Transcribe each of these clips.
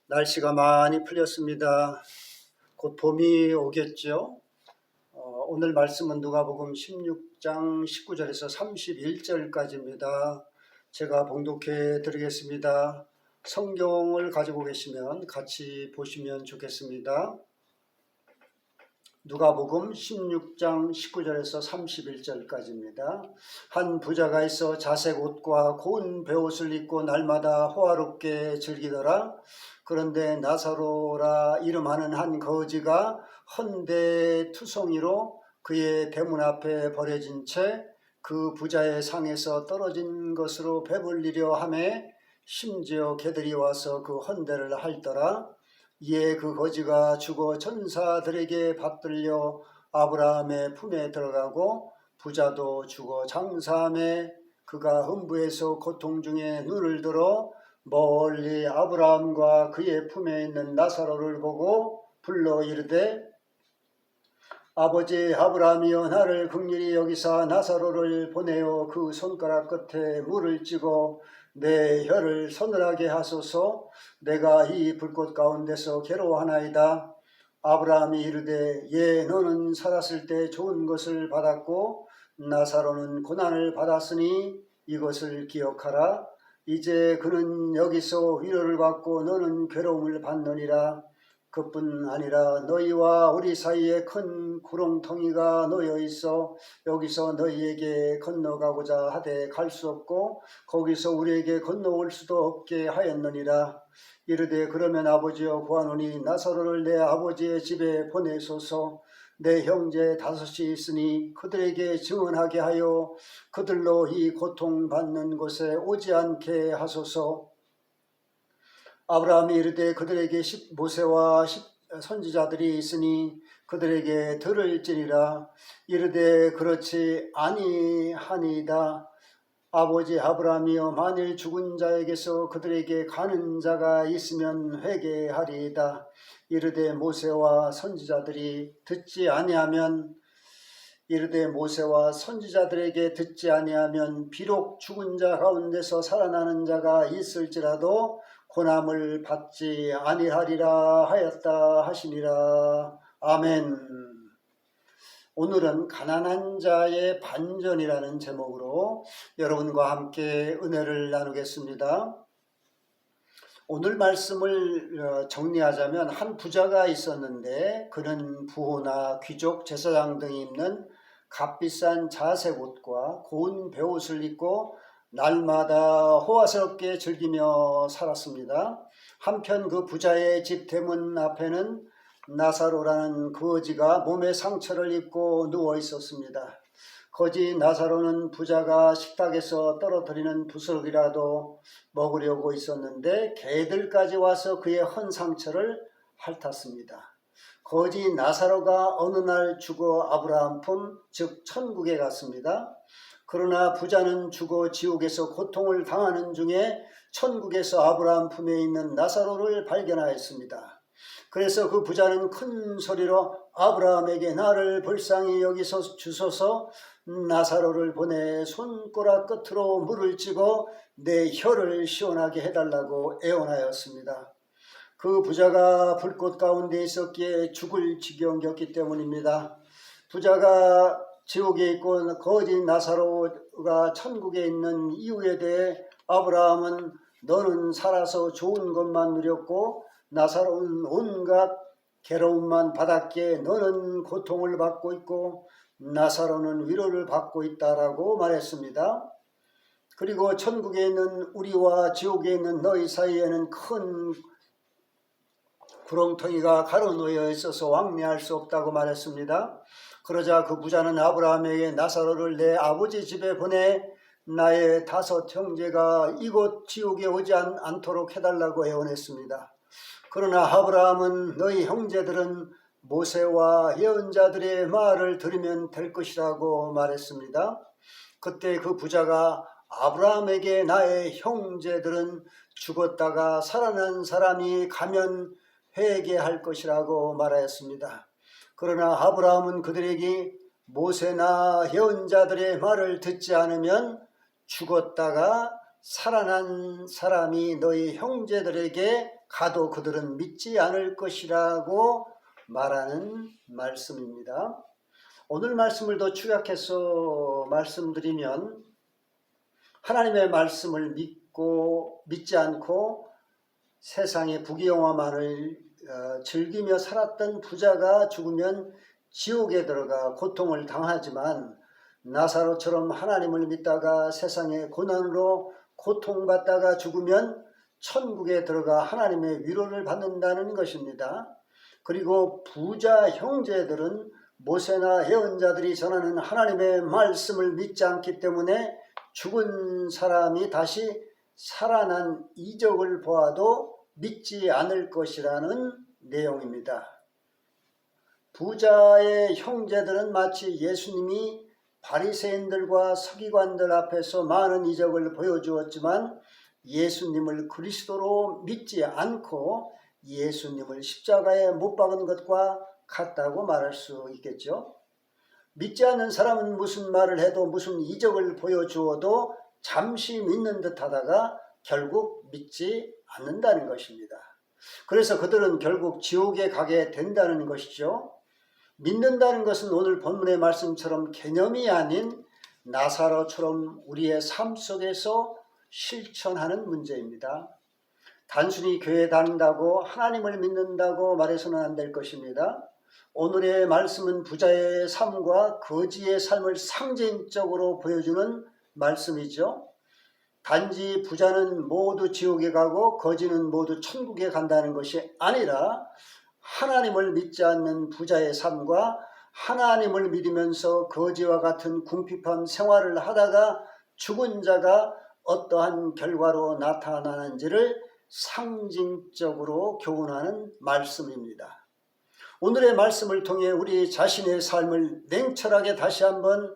날씨가 많이 풀렸습니다. 곧 봄이 오겠죠. 오늘 말씀은 누가복음 16장 19절에서 31절까지입니다. 제가 봉독해 드리겠습니다. 성경을 가지고 계시면 같이 보시면 좋겠습니다. 누가복음 16장 19절에서 31절까지입니다. 한 부자가 있어 자색 옷과 고운 베옷을 입고 날마다 호화롭게 즐기더라. 그런데 나사로라 이름하는 한 거지가 헌데 투성이로 그의 대문 앞에 버려진 채 그 부자의 상에서 떨어진 것으로 배불리려 하매 심지어 개들이 와서 그 헌데를 핥더라. 이에 그 거지가 죽어 천사들에게 받들려 아브라함의 품에 들어가고 부자도 죽어 장사함에 그가 흥부에서 고통 중에 눈을 들어 멀리 아브라함과 그의 품에 있는 나사로를 보고 불러 이르되 아버지 아브라함이여 나를 긍휼히 여기사 나사로를 보내어 그 손가락 끝에 물을 찌고 내 혀를 서늘하게 하소서. 내가 이 불꽃 가운데서 괴로워하나이다. 아브라함이 이르되 예 너는 살았을 때 좋은 것을 받았고 나사로는 고난을 받았으니 이것을 기억하라. 이제 그는 여기서 위로를 받고 너는 괴로움을 받느니라. 그뿐 아니라 너희와 우리 사이에 큰 구렁텅이가 놓여 있어 여기서 너희에게 건너가고자 하되 갈 수 없고 거기서 우리에게 건너올 수도 없게 하였느니라. 이르되 그러면 아버지여 구하노니 나사로를 내 아버지의 집에 보내소서. 내 형제 5이 있으니 그들에게 증언하게 하여 그들로 이 고통받는 곳에 오지 않게 하소서. 아브라함이 이르되 그들에게 모세와 선지자들이 있으니 그들에게 들을지니라. 이르되 그렇지 아니하니이다. 아버지 아브라함이여 만일 죽은 자에게서 그들에게 가는 자가 있으면 회개하리이다. 이르되 모세와 선지자들에게 듣지 아니하면 비록 죽은 자 가운데서 살아나는 자가 있을지라도 고난을 받지 아니하리라 하였다 하시니라. 아멘. 오늘은 가난한 자의 반전이라는 제목으로 여러분과 함께 은혜를 나누겠습니다. 오늘 말씀을 정리하자면 한 부자가 있었는데 그는 부호나 귀족, 제사장 등이 입는 값비싼 자색 옷과 고운 베옷을 입고 날마다 호화스럽게 즐기며 살았습니다. 한편 그 부자의 집 대문 앞에는 나사로라는 거지가 몸에 상처를 입고 누워 있었습니다. 거지 나사로는 부자가 식탁에서 떨어뜨리는 부스러기라도 먹으려고 있었는데 개들까지 와서 그의 헌 상처를 핥았습니다. 거지 나사로가 어느 날 죽어 아브라함 품, 즉 천국에 갔습니다. 그러나 부자는 죽어 지옥에서 고통을 당하는 중에 천국에서 아브라함 품에 있는 나사로를 발견하였습니다. 그래서 그 부자는 큰 소리로 아브라함에게 나를 불쌍히 여기서 주소서. 나사로를 보내 손가락 끝으로 물을 찌고 내 혀를 시원하게 해달라고 애원하였습니다. 그 부자가 불꽃 가운데 있었기에 죽을 지경이었기 때문입니다. 부자가 지옥에 있고 거지 나사로가 천국에 있는 이유에 대해 아브라함은 너는 살아서 좋은 것만 누렸고 나사로는 온갖 괴로움만 받았기에 너는 고통을 받고 있고 나사로는 위로를 받고 있다라고 말했습니다. 그리고 천국에 있는 우리와 지옥에 있는 너희 사이에는 큰 구렁텅이가 가로놓여 있어서 왕래할 수 없다고 말했습니다. 그러자 그 부자는 아브라함에게 나사로를 내 아버지 집에 보내 나의 5 형제가 이곳 지옥에 오지 않도록 해달라고 애원했습니다. 그러나 아브라함은 너희 형제들은 모세와 예언자들의 말을 들으면 될 것이라고 말했습니다. 그때 그 부자가 아브라함에게 나의 형제들은 죽었다가 살아난 사람이 가면 회개할 것이라고 말하였습니다. 그러나 아브라함은 그들에게 모세나 예언자들의 말을 듣지 않으면 죽었다가 살아난 사람이 너희 형제들에게 가도 그들은 믿지 않을 것이라고 말하는 말씀입니다. 오늘 말씀을 더 축약해서 말씀드리면 하나님의 말씀을 믿지 않고 세상의 부귀영화만을 즐기며 살았던 부자가 죽으면 지옥에 들어가 고통을 당하지만 나사로처럼 하나님을 믿다가 세상의 고난으로 고통받다가 죽으면 천국에 들어가 하나님의 위로를 받는다는 것입니다. 그리고 부자 형제들은 모세나 예언자들이 전하는 하나님의 말씀을 믿지 않기 때문에 죽은 사람이 다시 살아난 이적을 보아도 믿지 않을 것이라는 내용입니다. 부자의 형제들은 마치 예수님이 바리새인들과 서기관들 앞에서 많은 이적을 보여주었지만 예수님을 그리스도로 믿지 않고 예수님을 십자가에 못 박은 것과 같다고 말할 수 있겠죠. 믿지 않는 사람은 무슨 말을 해도 무슨 이적을 보여주어도 잠시 믿는 듯 하다가 결국 믿지 않는다는 것입니다. 그래서 그들은 결국 지옥에 가게 된다는 것이죠. 믿는다는 것은 오늘 본문의 말씀처럼 개념이 아닌 나사로처럼 우리의 삶 속에서 실천하는 문제입니다. 단순히 교회 다닌다고 하나님을 믿는다고 말해서는 안 될 것입니다. 오늘의 말씀은 부자의 삶과 거지의 삶을 상징적으로 보여주는 말씀이죠. 단지 부자는 모두 지옥에 가고 거지는 모두 천국에 간다는 것이 아니라 하나님을 믿지 않는 부자의 삶과 하나님을 믿으면서 거지와 같은 궁핍한 생활을 하다가 죽은 자가 어떠한 결과로 나타나는지를 상징적으로 교훈하는 말씀입니다. 오늘의 말씀을 통해 우리 자신의 삶을 냉철하게 다시 한번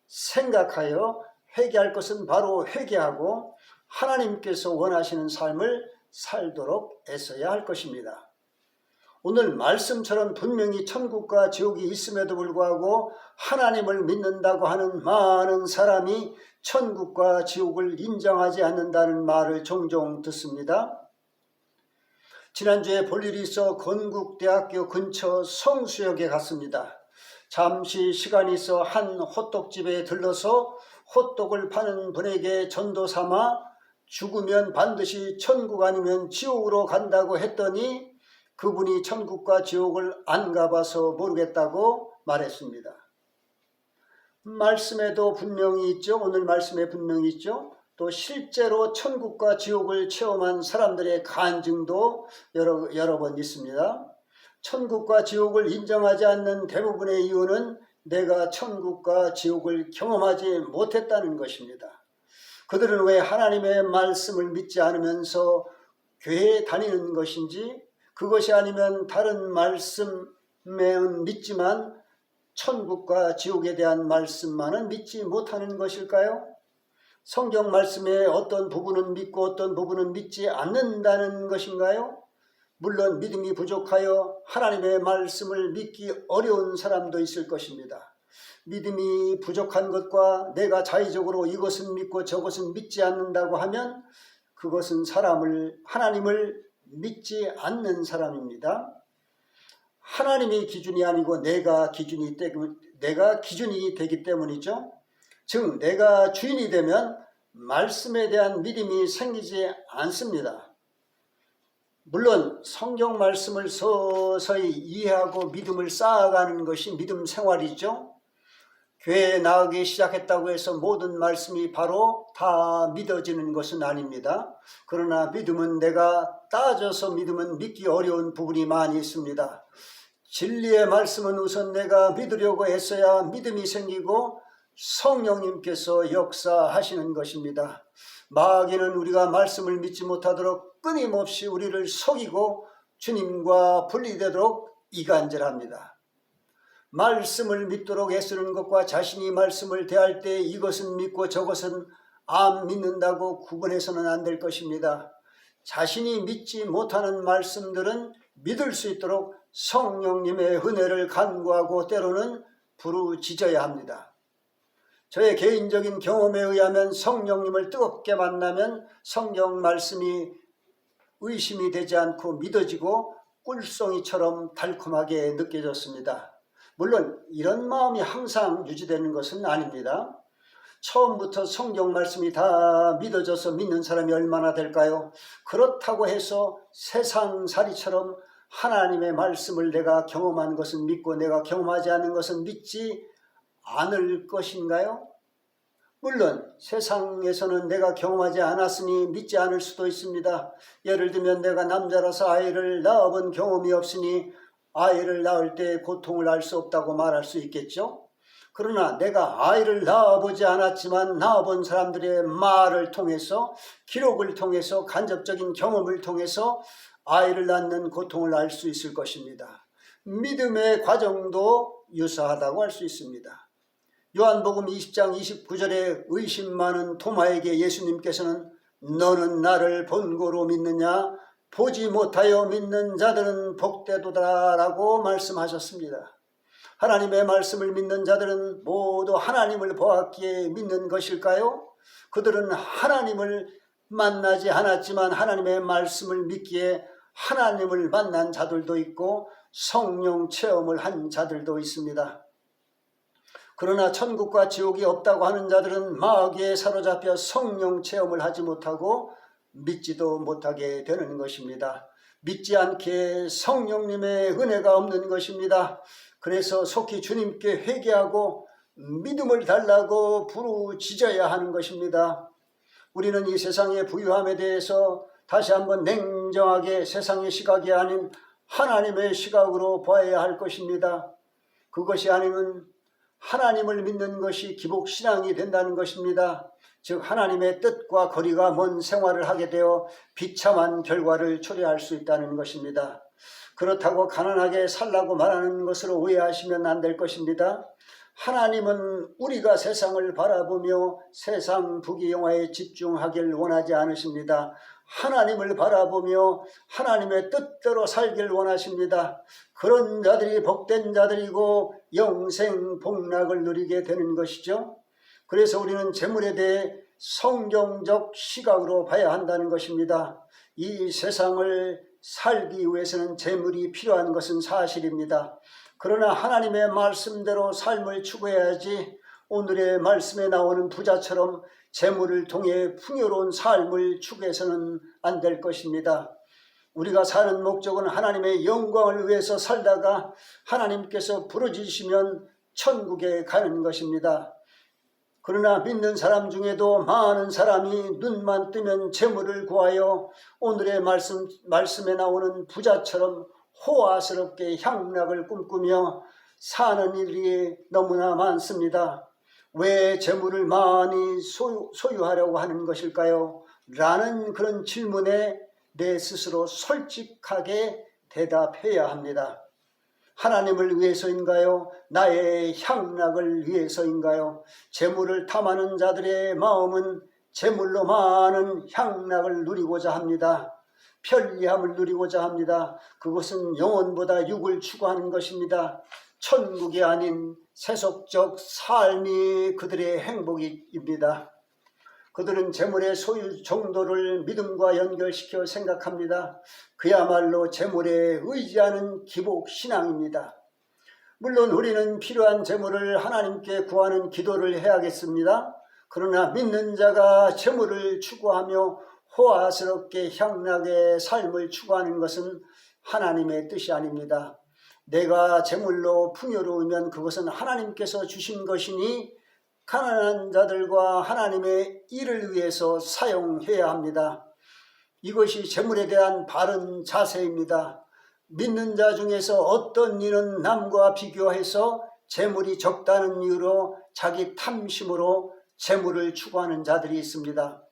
생각하여 회개할 것은 바로 회개하고 하나님께서 원하시는 삶을 살도록 애써야 할 것입니다. 오늘 말씀처럼 분명히 천국과 지옥이 있음에도 불구하고 하나님을 믿는다고 하는 많은 사람이 천국과 지옥을 인정하지 않는다는 말을 종종 듣습니다. 지난주에 볼 일이 있어 건국대학교 근처 성수역에 갔습니다. 잠시 시간이 있어 한 호떡집에 들러서 호떡을 파는 분에게 전도 삼아 죽으면 반드시 천국 아니면 지옥으로 간다고 했더니 그분이 천국과 지옥을 안 가봐서 모르겠다고 말했습니다. 말씀에도 분명히 있죠. 오늘 말씀에 분명히 있죠. 또 실제로 천국과 지옥을 체험한 사람들의 간증도 여러 번 있습니다. 천국과 지옥을 인정하지 않는 대부분의 이유는 내가 천국과 지옥을 경험하지 못했다는 것입니다. 그들은 왜 하나님의 말씀을 믿지 않으면서 교회에 다니는 것인지, 그것이 아니면 다른 말씀에는 믿지만 천국과 지옥에 대한 말씀만은 믿지 못하는 것일까요? 성경 말씀의 어떤 부분은 믿고 어떤 부분은 믿지 않는다는 것인가요? 물론 믿음이 부족하여 하나님의 말씀을 믿기 어려운 사람도 있을 것입니다. 믿음이 부족한 것과 내가 자의적으로 이것은 믿고 저것은 믿지 않는다고 하면 그것은 하나님을 믿지 않는 사람입니다. 하나님이 기준이 아니고 내가 기준이 되기 때문이죠. 즉 내가 주인이 되면 말씀에 대한 믿음이 생기지 않습니다. 물론 성경 말씀을 서서히 이해하고 믿음을 쌓아가는 것이 믿음 생활이죠. 교회에 나가기 시작했다고 해서 모든 말씀이 바로 다 믿어지는 것은 아닙니다. 그러나 내가 따져서 믿음은 믿기 어려운 부분이 많이 있습니다. 진리의 말씀은 우선 내가 믿으려고 애써야 믿음이 생기고 성령님께서 역사하시는 것입니다. 마귀는 우리가 말씀을 믿지 못하도록 끊임없이 우리를 속이고 주님과 분리되도록 이간질합니다. 말씀을 믿도록 애쓰는 것과 자신이 말씀을 대할 때 이것은 믿고 저것은 안 믿는다고 구분해서는 안 될 것입니다. 자신이 믿지 못하는 말씀들은 믿을 수 있도록 성령님의 은혜를 간구하고 때로는 부르짖어야 합니다. 저의 개인적인 경험에 의하면 성령님을 뜨겁게 만나면 성경 말씀이 의심이 되지 않고 믿어지고 꿀송이처럼 달콤하게 느껴졌습니다. 물론 이런 마음이 항상 유지되는 것은 아닙니다. 처음부터 성경 말씀이 다 믿어져서 믿는 사람이 얼마나 될까요? 그렇다고 해서 세상살이처럼 하나님의 말씀을 내가 경험한 것은 믿고 내가 경험하지 않은 것은 믿지 않을 것인가요? 물론 세상에서는 내가 경험하지 않았으니 믿지 않을 수도 있습니다. 예를 들면 내가 남자라서 아이를 낳아본 경험이 없으니 아이를 낳을 때 고통을 알 수 없다고 말할 수 있겠죠. 그러나 내가 아이를 낳아보지 않았지만 낳아본 사람들의 말을 통해서 기록을 통해서 간접적인 경험을 통해서 아이를 낳는 고통을 알 수 있을 것입니다. 믿음의 과정도 유사하다고 할 수 있습니다. 요한복음 20장 29절에 의심 많은 도마에게 예수님께서는 너는 나를 본고로 믿느냐? 보지 못하여 믿는 자들은 복되도다 라고 말씀하셨습니다. 하나님의 말씀을 믿는 자들은 모두 하나님을 보았기에 믿는 것일까요? 그들은 하나님을 만나지 않았지만 하나님의 말씀을 믿기에 하나님을 만난 자들도 있고 성령 체험을 한 자들도 있습니다. 그러나 천국과 지옥이 없다고 하는 자들은 마귀에 사로잡혀 성령 체험을 하지 못하고 믿지도 못하게 되는 것입니다. 믿지 않게 성령님의 은혜가 없는 것입니다. 그래서 속히 주님께 회개하고 믿음을 달라고 부르짖어야 하는 것입니다. 우리는 이 세상의 부유함에 대해서 다시 한번 냉정하게 세상의 시각이 아닌 하나님의 시각으로 봐야 할 것입니다. 그것이 아니면 하나님을 믿는 것이 기복신앙이 된다는 것입니다. 즉 하나님의 뜻과 거리가 먼 생활을 하게 되어 비참한 결과를 초래할 수 있다는 것입니다. 그렇다고 가난하게 살라고 말하는 것으로 오해하시면 안 될 것입니다. 하나님은 우리가 세상을 바라보며 세상 부귀영화에 집중하길 원하지 않으십니다. 하나님을 바라보며 하나님의 뜻대로 살길 원하십니다. 그런 자들이 복된 자들이고 영생 복락을 누리게 되는 것이죠. 그래서 우리는 재물에 대해 성경적 시각으로 봐야 한다는 것입니다. 이 세상을 살기 위해서는 재물이 필요한 것은 사실입니다. 그러나 하나님의 말씀대로 삶을 추구해야지 오늘의 말씀에 나오는 부자처럼 재물을 통해 풍요로운 삶을 추구해서는 안 될 것입니다. 우리가 사는 목적은 하나님의 영광을 위해서 살다가 하나님께서 부르짖으시면 천국에 가는 것입니다. 그러나 믿는 사람 중에도 많은 사람이 눈만 뜨면 재물을 구하여 오늘의 말씀에 나오는 부자처럼 호화스럽게 향락을 꿈꾸며 사는 일이 너무나 많습니다. 왜 재물을 많이 소유하려고 하는 것일까요? 라는 그런 질문에 내 스스로 솔직하게 대답해야 합니다. 하나님을 위해서인가요? 나의 향락을 위해서인가요? 재물을 탐하는 자들의 마음은 재물로 많은 향락을 누리고자 합니다. 편리함을 누리고자 합니다. 그것은 영혼보다 육을 추구하는 것입니다. 천국이 아닌 세속적 삶이 그들의 행복입니다. 그들은 재물의 소유 정도를 믿음과 연결시켜 생각합니다. 그야말로 재물에 의지하는 기복신앙입니다. 물론 우리는 필요한 재물을 하나님께 구하는 기도를 해야겠습니다. 그러나 믿는 자가 재물을 추구하며 호화스럽게 향락의 삶을 추구하는 것은 하나님의 뜻이 아닙니다. 내가 재물로 풍요로우면 그것은 하나님께서 주신 것이니 가난한 자들과 하나님의 일을 위해서 사용해야 합니다. 이것이 재물에 대한 바른 자세입니다. 믿는 자 중에서 어떤 이는 남과 비교해서 재물이 적다는 이유로 자기 탐심으로 재물을 추구하는 자들이 있습니다.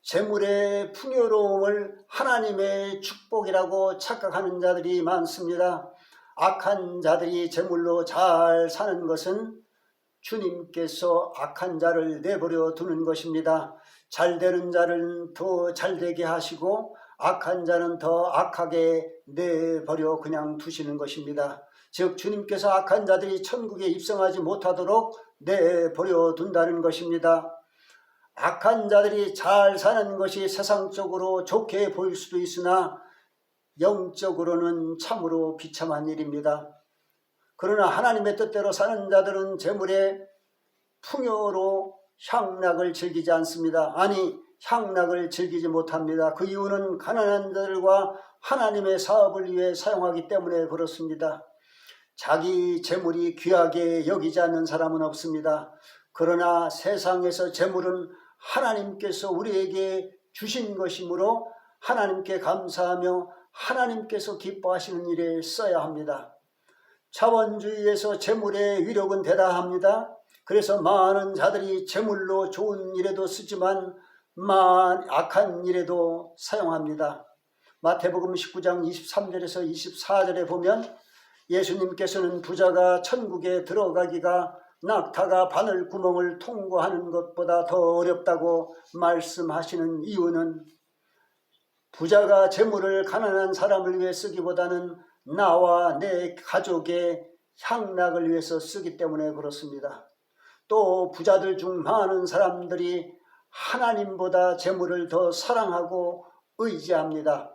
재물의 풍요로움을 하나님의 축복이라고 착각하는 자들이 많습니다. 악한 자들이 재물로 잘 사는 것은 주님께서 악한 자를 내버려 두는 것입니다. 잘되는 자는 더 잘되게 하시고 악한 자는 더 악하게 내버려 그냥 두시는 것입니다. 즉 주님께서 악한 자들이 천국에 입성하지 못하도록 내버려 둔다는 것입니다. 악한 자들이 잘 사는 것이 세상적으로 좋게 보일 수도 있으나 영적으로는 참으로 비참한 일입니다. 그러나 하나님의 뜻대로 사는 자들은 재물의 풍요로 향락을 즐기지 않습니다. 아니, 향락을 즐기지 못합니다. 그 이유는 가난한 자들과 하나님의 사업을 위해 사용하기 때문에 그렇습니다. 자기 재물이 귀하게 여기지 않는 사람은 없습니다. 그러나 세상에서 재물은 하나님께서 우리에게 주신 것이므로 하나님께 감사하며 하나님께서 기뻐하시는 일에 써야 합니다. 자본주의에서 재물의 위력은 대단합니다. 그래서 많은 자들이 재물로 좋은 일에도 쓰지만 악한 일에도 사용합니다. 마태복음 19장 23절에서 24절에 보면 예수님께서는 부자가 천국에 들어가기가 낙타가 바늘 구멍을 통과하는 것보다 더 어렵다고 말씀하시는 이유는 부자가 재물을 가난한 사람을 위해 쓰기보다는 나와 내 가족의 향락을 위해서 쓰기 때문에 그렇습니다. 또 부자들 중 많은 사람들이 하나님보다 재물을 더 사랑하고 의지합니다.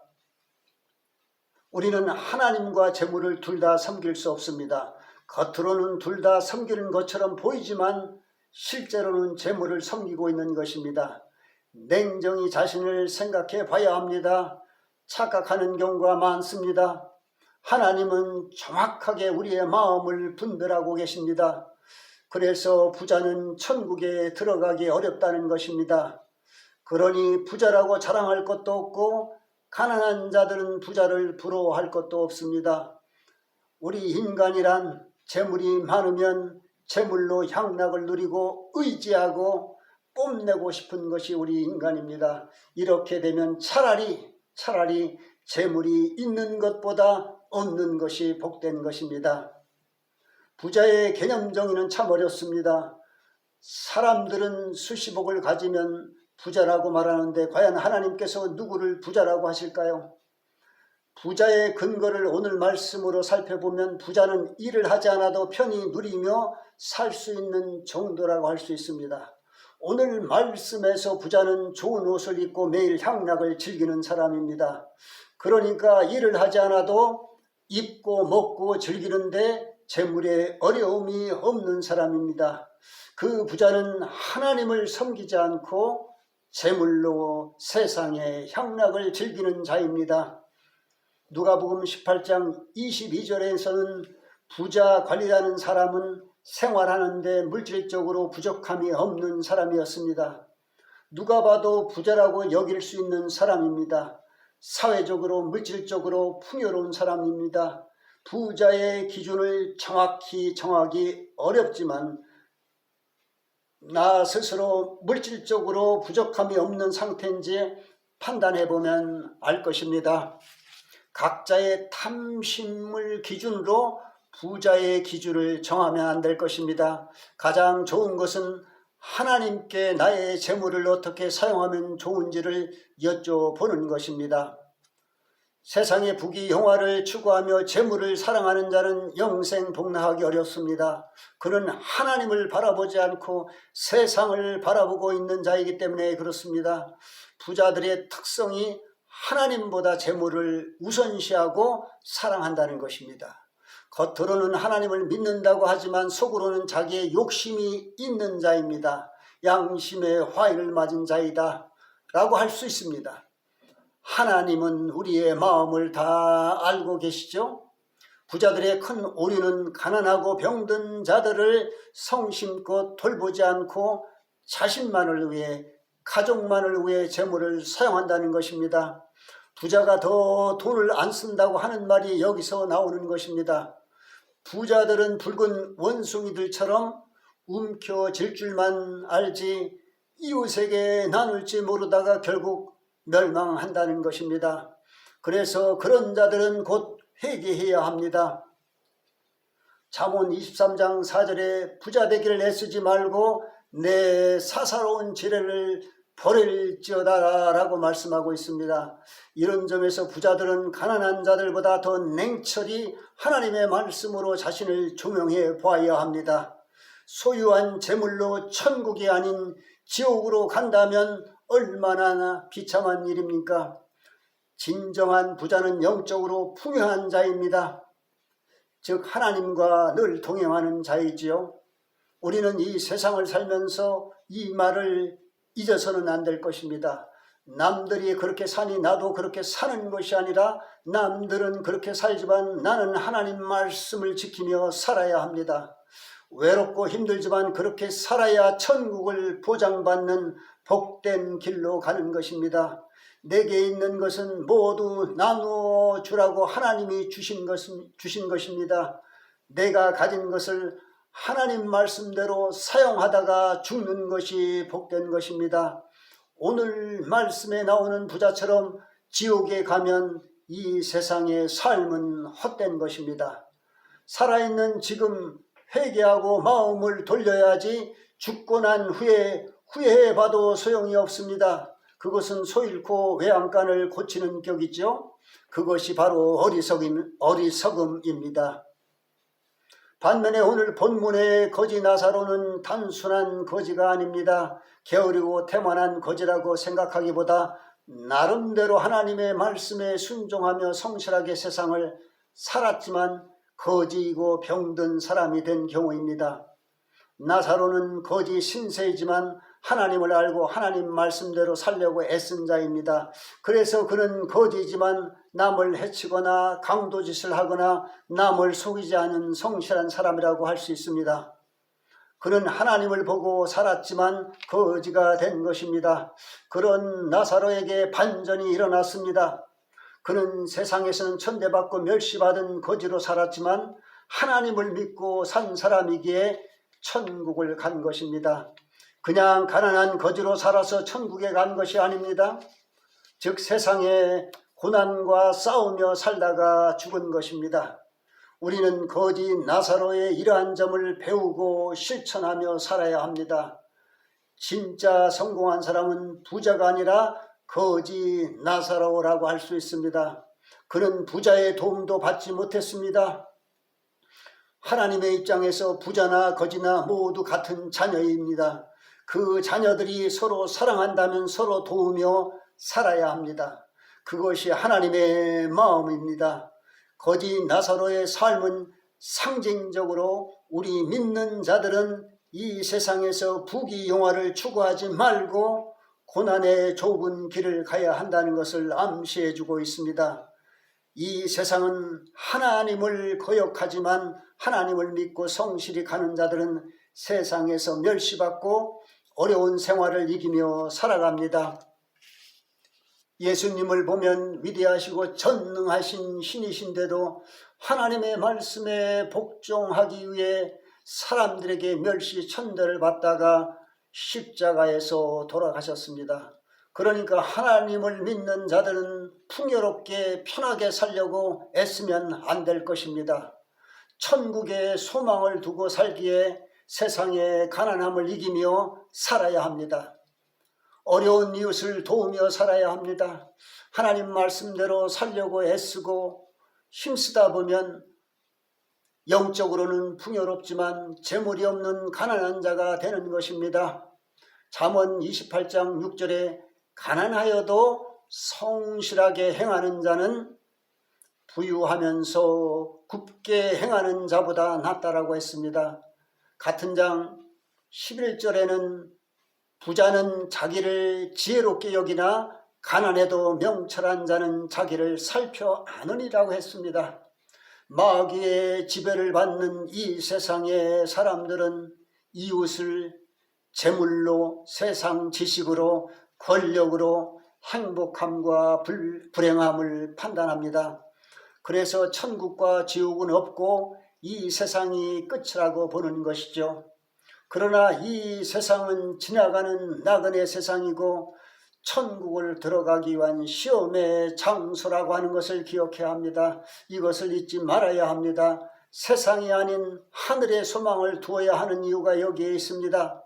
우리는 하나님과 재물을 둘 다 섬길 수 없습니다. 겉으로는 둘 다 섬기는 것처럼 보이지만 실제로는 재물을 섬기고 있는 것입니다. 냉정히 자신을 생각해 봐야 합니다. 착각하는 경우가 많습니다. 하나님은 정확하게 우리의 마음을 분별하고 계십니다. 그래서 부자는 천국에 들어가기 어렵다는 것입니다. 그러니 부자라고 자랑할 것도 없고 가난한 자들은 부자를 부러워할 것도 없습니다. 우리 인간이란 재물이 많으면 재물로 향락을 누리고 의지하고 뽐내고 싶은 것이 우리 인간입니다. 이렇게 되면 차라리 재물이 있는 것보다 없는 것이 복된 것입니다. 부자의 개념 정의는 참 어렵습니다. 사람들은 수십억을 가지면 부자라고 말하는데 과연 하나님께서 누구를 부자라고 하실까요? 부자의 근거를 오늘 말씀으로 살펴보면 부자는 일을 하지 않아도 편히 누리며 살 수 있는 정도라고 할 수 있습니다. 오늘 말씀에서 부자는 좋은 옷을 입고 매일 향락을 즐기는 사람입니다. 그러니까 일을 하지 않아도 입고 먹고 즐기는데 재물에 어려움이 없는 사람입니다. 그 부자는 하나님을 섬기지 않고 재물로 세상의 향락을 즐기는 자입니다. 누가복음 18장 22절에서는 부자 관리라는 사람은 생활하는데 물질적으로 부족함이 없는 사람이었습니다. 누가 봐도 부자라고 여길 수 있는 사람입니다. 사회적으로 물질적으로 풍요로운 사람입니다. 부자의 기준을 정확히 정하기 어렵지만 나 스스로 물질적으로 부족함이 없는 상태인지 판단해보면 알 것입니다. 각자의 탐심을 기준으로 부자의 기준을 정하면 안 될 것입니다. 가장 좋은 것은 하나님께 나의 재물을 어떻게 사용하면 좋은지를 여쭤보는 것입니다. 세상의 부귀영화를 추구하며 재물을 사랑하는 자는 영생복락하기 어렵습니다. 그는 하나님을 바라보지 않고 세상을 바라보고 있는 자이기 때문에 그렇습니다. 부자들의 특성이 하나님보다 재물을 우선시하고 사랑한다는 것입니다. 겉으로는 하나님을 믿는다고 하지만 속으로는 자기의 욕심이 있는 자입니다. 양심의 화를 맞은 자이다 라고 할 수 있습니다. 하나님은 우리의 마음을 다 알고 계시죠? 부자들의 큰 오류는 가난하고 병든 자들을 성심껏 돌보지 않고 자신만을 위해 가족만을 위해 재물을 사용한다는 것입니다. 부자가 더 돈을 안 쓴다고 하는 말이 여기서 나오는 것입니다. 부자들은 붉은 원숭이들처럼 움켜쥘 줄만 알지 이웃에게 나눌지 모르다가 결국 멸망한다는 것입니다. 그래서 그런 자들은 곧 회개해야 합니다. 잠언 23장 4절에 부자 되기를 애쓰지 말고 내 사사로운 지혜를 버릴지어다 라고 말씀하고 있습니다. 이런 점에서 부자들은 가난한 자들보다 더 냉철히 하나님의 말씀으로 자신을 조명해 보아야 합니다. 소유한 재물로 천국이 아닌 지옥으로 간다면 얼마나 비참한 일입니까? 진정한 부자는 영적으로 풍요한 자입니다. 즉 하나님과 늘 동행하는 자이지요. 우리는 이 세상을 살면서 이 말을 잊어서는 안 될 것입니다. 남들이 그렇게 사니 나도 그렇게 사는 것이 아니라 남들은 그렇게 살지만 나는 하나님 말씀을 지키며 살아야 합니다. 외롭고 힘들지만 그렇게 살아야 천국을 보장받는 복된 길로 가는 것입니다. 내게 있는 것은 모두 나누어 주라고 하나님이 주신 것입니다. 내가 가진 것을 하나님 말씀대로 사용하다가 죽는 것이 복된 것입니다. 오늘 말씀에 나오는 부자처럼 지옥에 가면 이 세상의 삶은 헛된 것입니다. 살아있는 지금 회개하고 마음을 돌려야지 죽고 난 후에 후회해봐도 소용이 없습니다. 그것은 소잃고 외양간을 고치는 격이죠. 그것이 바로 어리석음입니다. 반면에 오늘 본문의 거지 나사로는 단순한 거지가 아닙니다. 게으르고 태만한 거지라고 생각하기보다 나름대로 하나님의 말씀에 순종하며 성실하게 세상을 살았지만 거지이고 병든 사람이 된 경우입니다. 나사로는 거지 신세이지만 하나님을 알고 하나님 말씀대로 살려고 애쓴 자입니다. 그래서 그는 거지지만 남을 해치거나 강도짓을 하거나 남을 속이지 않은 성실한 사람이라고 할 수 있습니다. 그는 하나님을 보고 살았지만 거지가 된 것입니다. 그런 나사로에게 반전이 일어났습니다. 그는 세상에서는 천대받고 멸시받은 거지로 살았지만 하나님을 믿고 산 사람이기에 천국을 간 것입니다. 그냥 가난한 거지로 살아서 천국에 간 것이 아닙니다. 즉 세상에 고난과 싸우며 살다가 죽은 것입니다. 우리는 거지 나사로의 이러한 점을 배우고 실천하며 살아야 합니다. 진짜 성공한 사람은 부자가 아니라 거지 나사로라고 할 수 있습니다. 그는 부자의 도움도 받지 못했습니다. 하나님의 입장에서 부자나 거지나 모두 같은 자녀입니다. 그 자녀들이 서로 사랑한다면 서로 도우며 살아야 합니다. 그것이 하나님의 마음입니다. 거지 나사로의 삶은 상징적으로 우리 믿는 자들은 이 세상에서 부귀영화를 추구하지 말고 고난의 좁은 길을 가야 한다는 것을 암시해주고 있습니다. 이 세상은 하나님을 거역하지만 하나님을 믿고 성실히 가는 자들은 세상에서 멸시받고 어려운 생활을 이기며 살아갑니다. 예수님을 보면 위대하시고 전능하신 신이신데도 하나님의 말씀에 복종하기 위해 사람들에게 멸시 천대를 받다가 십자가에서 돌아가셨습니다. 그러니까 하나님을 믿는 자들은 풍요롭게 편하게 살려고 애쓰면 안 될 것입니다. 천국에 소망을 두고 살기에 세상의 가난함을 이기며 살아야 합니다. 어려운 이웃을 도우며 살아야 합니다. 하나님 말씀대로 살려고 애쓰고 힘쓰다 보면 영적으로는 풍요롭지만 재물이 없는 가난한 자가 되는 것입니다. 잠언 28장 6절에 가난하여도 성실하게 행하는 자는 부유하면서 굽게 행하는 자보다 낫다라고 했습니다. 같은 장 11절에는 부자는 자기를 지혜롭게 여기나 가난해도 명철한 자는 자기를 살펴 아느니라고 했습니다. 마귀의 지배를 받는 이 세상의 사람들은 이웃을 재물로, 세상 지식으로, 권력으로 행복함과 불행함을 판단합니다. 그래서 천국과 지옥은 없고 이 세상이 끝이라고 보는 것이죠. 그러나 이 세상은 지나가는 나그네 세상이고 천국을 들어가기 위한 시험의 장소라고 하는 것을 기억해야 합니다. 이것을 잊지 말아야 합니다. 세상이 아닌 하늘의 소망을 두어야 하는 이유가 여기에 있습니다.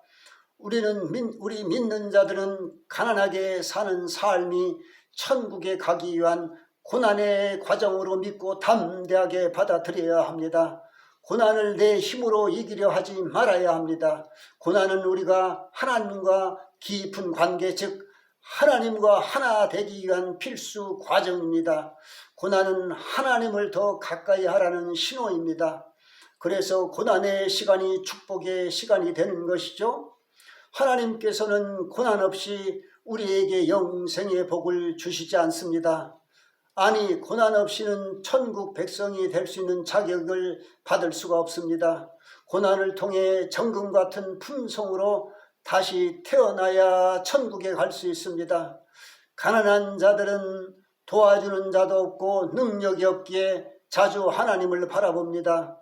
우리 믿는 자들은 가난하게 사는 삶이 천국에 가기 위한 고난의 과정으로 믿고 담대하게 받아들여야 합니다. 고난을 내 힘으로 이기려 하지 말아야 합니다. 고난은 우리가 하나님과 깊은 관계, 즉 하나님과 하나 되기 위한 필수 과정입니다. 고난은 하나님을 더 가까이 하라는 신호입니다. 그래서 고난의 시간이 축복의 시간이 되는 것이죠. 하나님께서는 고난 없이 우리에게 영생의 복을 주시지 않습니다. 아니, 고난 없이는 천국 백성이 될 수 있는 자격을 받을 수가 없습니다. 고난을 통해 정금 같은 품성으로 다시 태어나야 천국에 갈 수 있습니다. 가난한 자들은 도와주는 자도 없고 능력이 없기에 자주 하나님을 바라봅니다.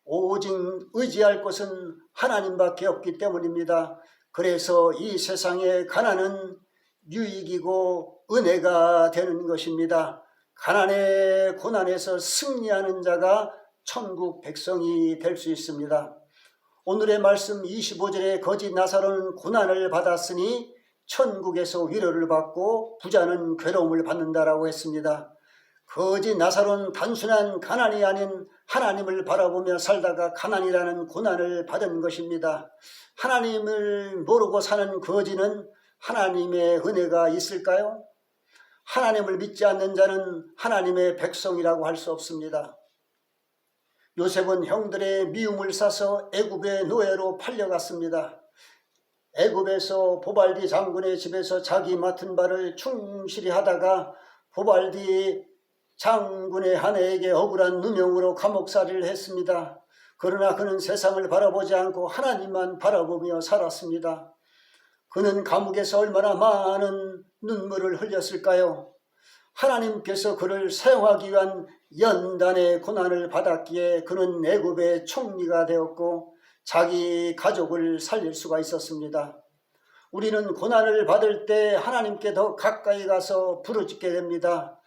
오직 의지할 것은 하나님밖에 없기 때문입니다. 그래서 이 세상의 가난은 유익이고 은혜가 되는 것입니다. 가난의 고난에서 승리하는 자가 천국 백성이 될 수 있습니다. 오늘의 말씀 25절에 거지 나사로는 고난을 받았으니 천국에서 위로를 받고 부자는 괴로움을 받는다라고 했습니다. 거지 나사로는 단순한 가난이 아닌 하나님을 바라보며 살다가 가난이라는 고난을 받은 것입니다. 하나님을 모르고 사는 거지는 하나님의 은혜가 있을까요? 하나님을 믿지 않는 자는 하나님의 백성이라고 할 수 없습니다. 요셉은 형들의 미움을 사서 애굽의 노예로 팔려갔습니다. 애굽에서 보발디 장군의 집에서 자기 맡은 바를 충실히 하다가 보발디 장군의 아내에게 억울한 누명으로 감옥살이를 했습니다. 그러나 그는 세상을 바라보지 않고 하나님만 바라보며 살았습니다. 그는 감옥에서 얼마나 많은 눈물을 흘렸을까요? 하나님께서 그를 사용하기 위한 연단의 고난을 받았기에 그는 애굽의 총리가 되었고 자기 가족을 살릴 수가 있었습니다. 우리는 고난을 받을 때 하나님께 더 가까이 가서 부르짖게 됩니다.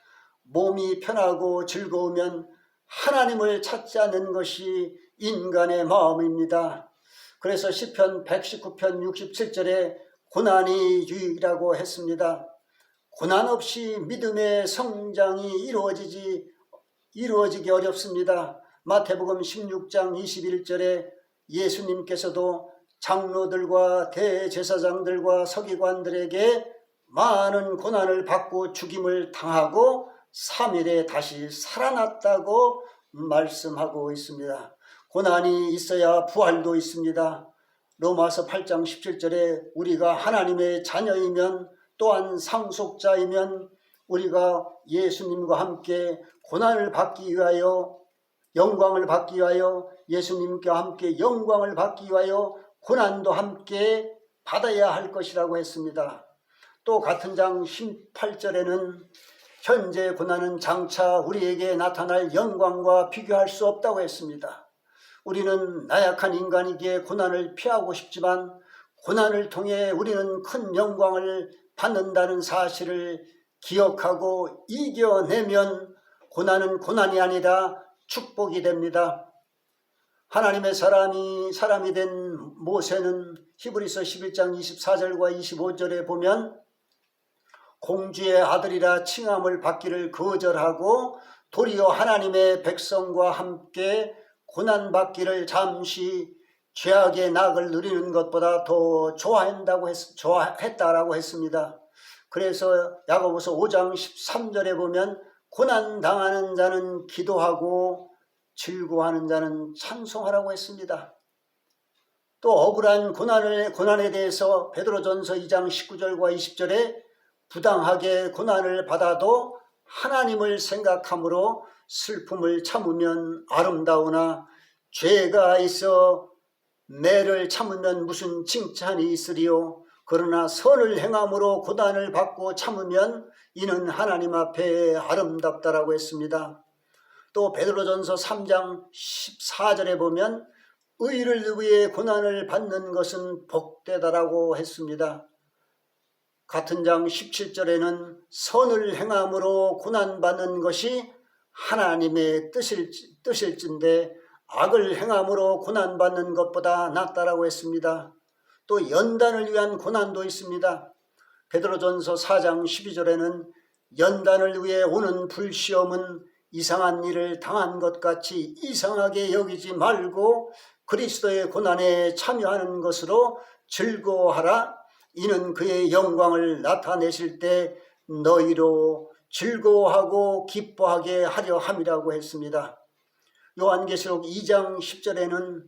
몸이 편하고 즐거우면 하나님을 찾지 않는 것이 인간의 마음입니다. 그래서 시편 119편 67절에 고난이 유익이라고 했습니다. 고난 없이 믿음의 성장이 이루어지기 어렵습니다. 마태복음 16장 21절에 예수님께서도 장로들과 대제사장들과 서기관들에게 많은 고난을 받고 죽임을 당하고 3일에 다시 살아났다고 말씀하고 있습니다. 고난이 있어야 부활도 있습니다. 로마서 8장 17절에 우리가 하나님의 자녀이면 또한 상속자이면 우리가 예수님과 함께 고난을 받기 위하여 영광을 받기 위하여 예수님과 함께 영광을 받기 위하여 고난도 함께 받아야 할 것이라고 했습니다. 또 같은 장 18절에는 현재 고난은 장차 우리에게 나타날 영광과 비교할 수 없다고 했습니다. 우리는 나약한 인간이기에 고난을 피하고 싶지만 고난을 통해 우리는 큰 영광을 받는다는 사실을 기억하고 이겨내면 고난은 고난이 아니라 축복이 됩니다. 하나님의 사람이 된 모세는 히브리서 11장 24절과 25절에 보면 공주의 아들이라 칭함을 받기를 거절하고 도리어 하나님의 백성과 함께 고난받기를 잠시 죄악의 낙을 누리는 것보다 더 좋아했다라고 했습니다. 그래서 야고보서 5장 13절에 보면 고난당하는 자는 기도하고 즐거워하는 자는 찬송하라고 했습니다. 또 억울한 고난에 대해서 베드로전서 2장 19절과 20절에 부당하게 고난을 받아도 하나님을 생각함으로 슬픔을 참으면 아름다우나 죄가 있어 매를 참으면 무슨 칭찬이 있으리요. 그러나 선을 행함으로 고난을 받고 참으면 이는 하나님 앞에 아름답다라고 했습니다. 또 베드로전서 3장 14절에 보면 의를 위해 고난을 받는 것은 복되다라고 했습니다. 같은 장 17절에는 선을 행함으로 고난받는 것이 하나님의 뜻일진데 악을 행함으로 고난받는 것보다 낫다라고 했습니다. 또 연단을 위한 고난도 있습니다. 베드로전서 4장 12절에는 연단을 위해 오는 불시험은 이상한 일을 당한 것 같이 이상하게 여기지 말고 그리스도의 고난에 참여하는 것으로 즐거워하라. 이는 그의 영광을 나타내실 때 너희로 즐거워하고 기뻐하게 하려 함이라고 했습니다. 요한계시록 2장 10절에는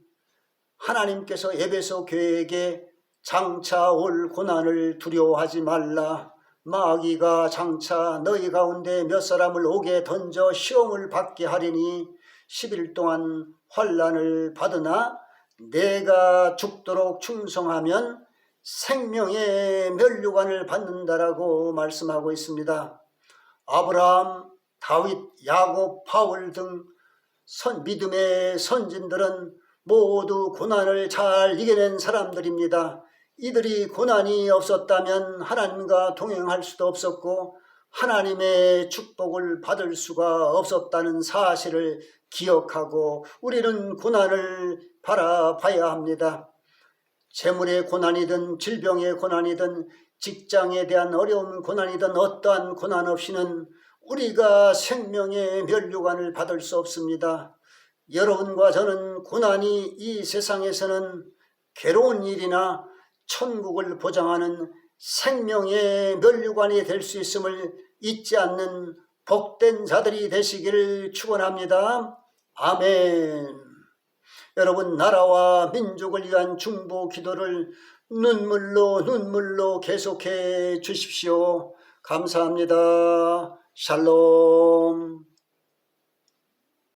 하나님께서 에베소 교회에게 장차 올 고난을 두려워하지 말라. 마귀가 장차 너희 가운데 몇 사람을 옥에 던져 시험을 받게 하리니 10일 동안 환난을 받으나 내가 죽도록 충성하면 생명의 면류관을 받는다라고 말씀하고 있습니다. 아브라함, 다윗, 야곱, 바울 등 믿음의 선진들은 모두 고난을 잘 이겨낸 사람들입니다. 이들이 고난이 없었다면 하나님과 동행할 수도 없었고 하나님의 축복을 받을 수가 없었다는 사실을 기억하고 우리는 고난을 바라봐야 합니다. 재물의 고난이든 질병의 고난이든 직장에 대한 어려운 고난이든 어떠한 고난 없이는 우리가 생명의 면류관을 받을 수 없습니다. 여러분과 저는 고난이 이 세상에서는 괴로운 일이나 천국을 보장하는 생명의 면류관이 될 수 있음을 잊지 않는 복된 자들이 되시기를 축원합니다. 아멘. 여러분, 나라와 민족을 위한 중보 기도를 눈물로 계속해 주십시오. 감사합니다. 샬롬.